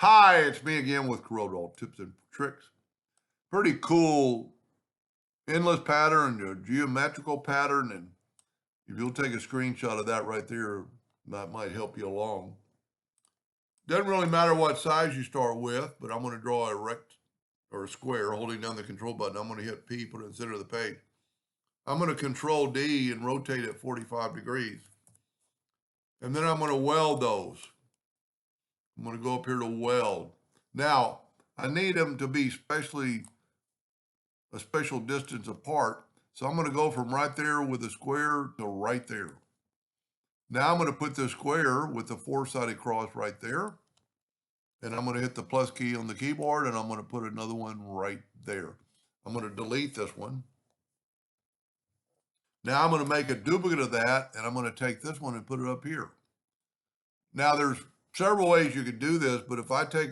Hi, it's me again with Corel tips and tricks. Pretty cool endless pattern, a geometrical pattern, and if you'll take a screenshot of that right there, that might help you along. Doesn't really matter what size you start with, but I'm going to draw a rect or a square holding down the control button. I'm going to hit P, put it in the center of the page. I'm going to control D and rotate it 45 degrees. And then I'm going to weld those. I'm going to go up here to weld. Now, I need them to be a special distance apart. So I'm going to go from right there with the square to right there. Now I'm going to put the square with the four-sided cross right there. And I'm going to hit the plus key on the keyboard and I'm going to put another one right there. I'm going to delete this one. Now I'm going to make a duplicate of that and I'm going to take this one and put it up here. Now there's several ways you could do this, but if I take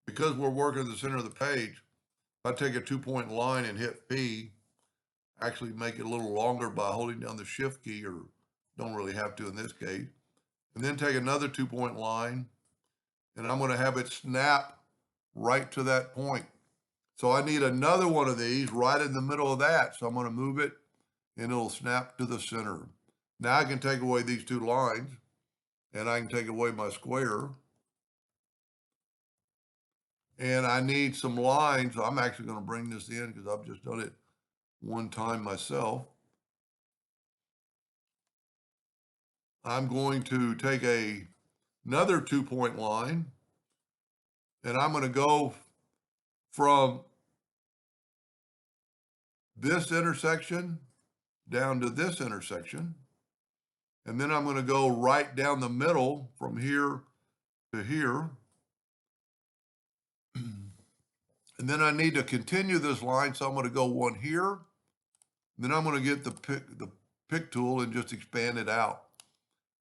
because we're working at the center of the page, if I take a 2-point line and hit P, actually make it a little longer by holding down the shift key, or don't really have to in this case, and then take another 2-point line and I'm going to have it snap right to that point. So I need another one of these right in the middle of that. So I'm going to move it and it'll snap to the center. Now I can take away these two lines and I can take away my square. And I need some lines. I'm actually going to bring this in because I've just done it one time myself. I'm going to take another 2-point line and I'm going to go from this intersection down to this intersection. And then I'm going to go right down the middle from here to here. And then I need to continue this line. So I'm going to go one here. Then I'm going to get the pick tool and just expand it out.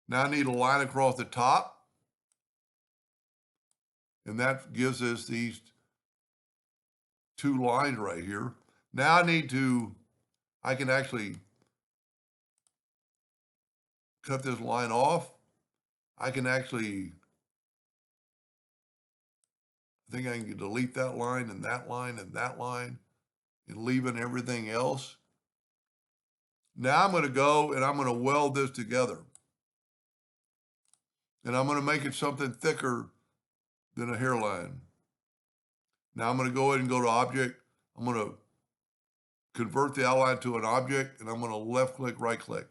Now I need a line across the top. And that gives us these two lines right here. Now I can actually cut this line off. I think I can delete that line and that line and that line and leaving everything else. Now I'm going to go and I'm going to weld this together. And I'm going to make it something thicker than a hairline. Now I'm going to go ahead and go to object. I'm going to convert the outline to an object and I'm going to left click, right click.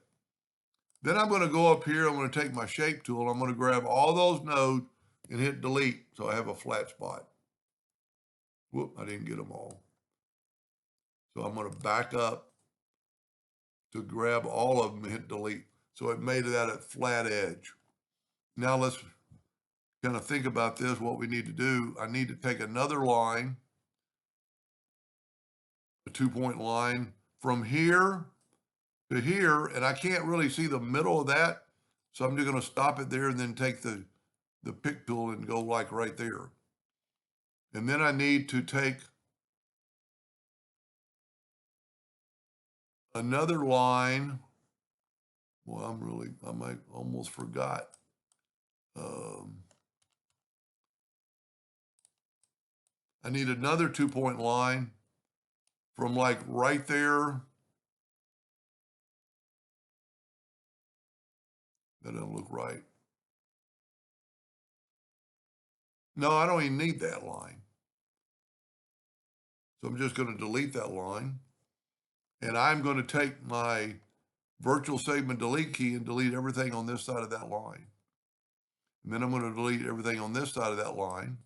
Then I'm going to go up here. I'm going to take my shape tool. I'm going to grab all those nodes and hit delete. So I have a flat spot. Whoop, I didn't get them all. So I'm going to back up to grab all of them and hit delete. So it made that a flat edge. Now let's kind of think about this, what we need to do. I need to take another line, a 2-point line from here to here, and I can't really see the middle of that. So I'm just going to stop it there and then take the pick tool and go like right there. And then I need to take another line. Well, I might almost forgot. I need another 2-point line from like right there. That doesn't look right. No, I don't even need that line. So I'm just going to delete that line. And I'm going to take my virtual segment delete key and delete everything on this side of that line. And then I'm going to delete everything on this side of that line.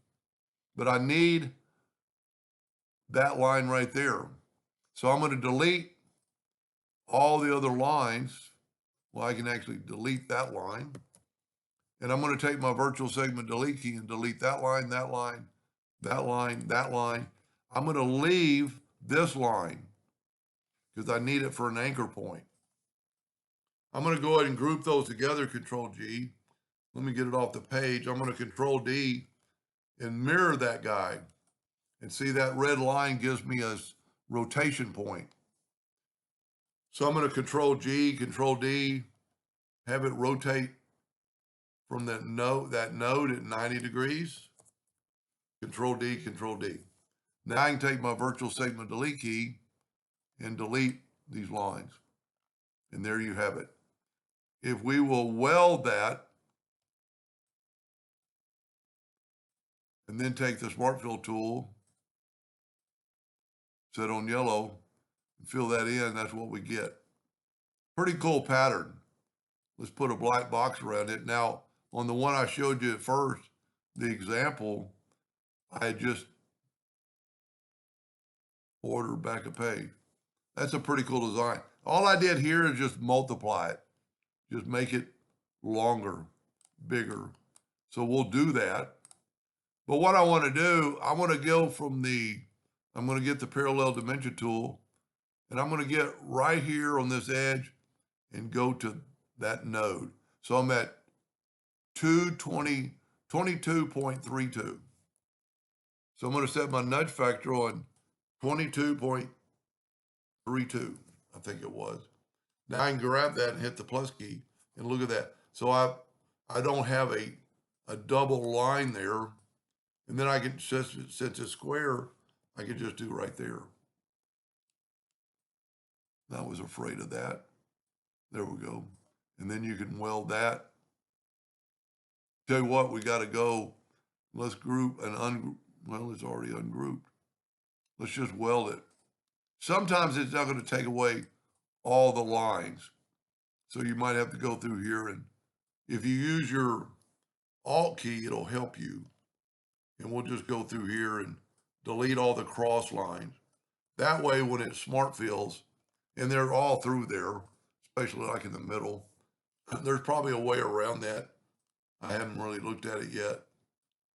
But I need that line right there. So I'm going to delete all the other lines. Well, I can actually delete that line. And I'm going to take my virtual segment delete key and delete that line, that line, that line, that line. I'm going to leave this line because I need it for an anchor point. I'm going to go ahead and group those together, Control G. Let me get it off the page. I'm going to Control D and mirror that guy. And see that red line gives me a rotation point. So I'm going to Control G, Control D, have it rotate from that node at 90 degrees. Control D, Control D. Now I can take my virtual segment delete key and delete these lines. And there you have it. If we will weld that and then take the Smart Fill tool, set on yellow, and fill that in, that's what we get. Pretty cool pattern. Let's put a black box around it. Now, on the one I showed you at first, the example, I just ordered back a page. That's a pretty cool design. All I did here is just multiply it. Just make it longer, bigger. So we'll do that. But what I want to do, I want to go from I'm going to get the parallel dimension tool, and I'm going to get right here on this edge and go to that node. So I'm at 22.32. So I'm going to set my nudge factor on 22.32, I think it was. Now I can grab that and hit the plus key, and look at that. So I don't have a double line there, and then I can, since it's square, I can just do right there. I was afraid of that. There we go. And then you can weld that. Tell you what, we got to go. Let's group and well, it's already ungrouped. Let's just weld it. Sometimes it's not going to take away all the lines. So you might have to go through here, and if you use your Alt key, it'll help you. And we'll just go through here and delete all the cross lines. That way, when it smart fills, and they're all through there, especially like in the middle, there's probably a way around that. I haven't really looked at it yet.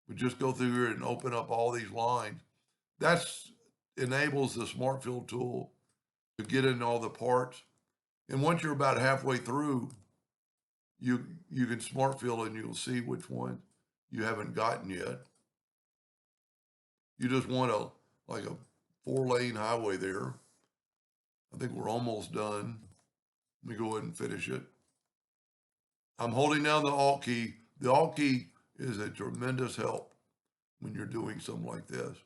But just go through here and open up all these lines. That enables the smart fill tool to get in all the parts. And once you're about halfway through, you can smart fill and you'll see which one you haven't gotten yet. You just want like a 4-lane highway there. I think we're almost done. Let me go ahead and finish it. I'm holding down the Alt key. The Alt key is a tremendous help when you're doing something like this.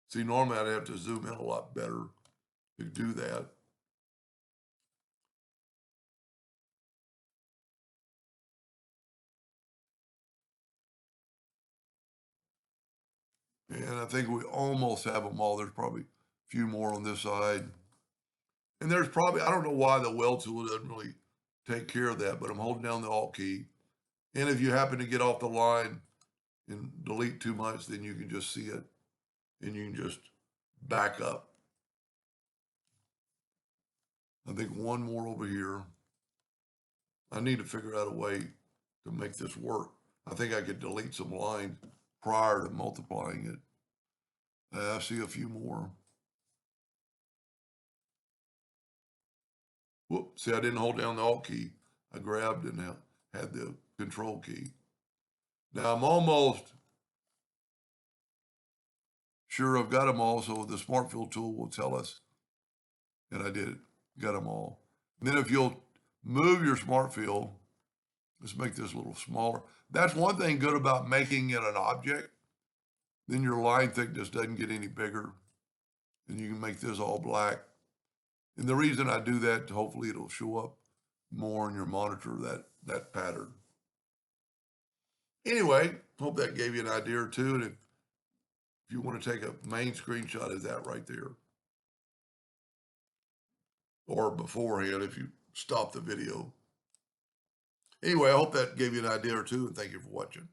See, normally I'd have to zoom in a lot better to do that. And I think we almost have them all. There's probably a few more on this side. And there's probably, I don't know why the weld tool doesn't really take care of that, but I'm holding down the Alt key. And if you happen to get off the line and delete too much, then you can just see it and you can just back up. I think one more over here. I need to figure out a way to make this work. I think I could delete some lines prior to multiplying it. I see a few more. Whoop, see, I didn't hold down the Alt key. I grabbed and had the Control key. Now I'm almost sure I've got them all, so the Smart Fill tool will tell us. And I did it, got them all. And then if you'll move your Smart Fill, let's make this a little smaller. That's one thing good about making it an object. Then your line thickness doesn't get any bigger. And you can make this all black. And the reason I do that, hopefully it'll show up more on your monitor, that pattern. Anyway, hope that gave you an idea or two. And if you want to take a main screenshot of that right there, or beforehand if you stop the video. Anyway, I hope that gave you an idea or two, and thank you for watching.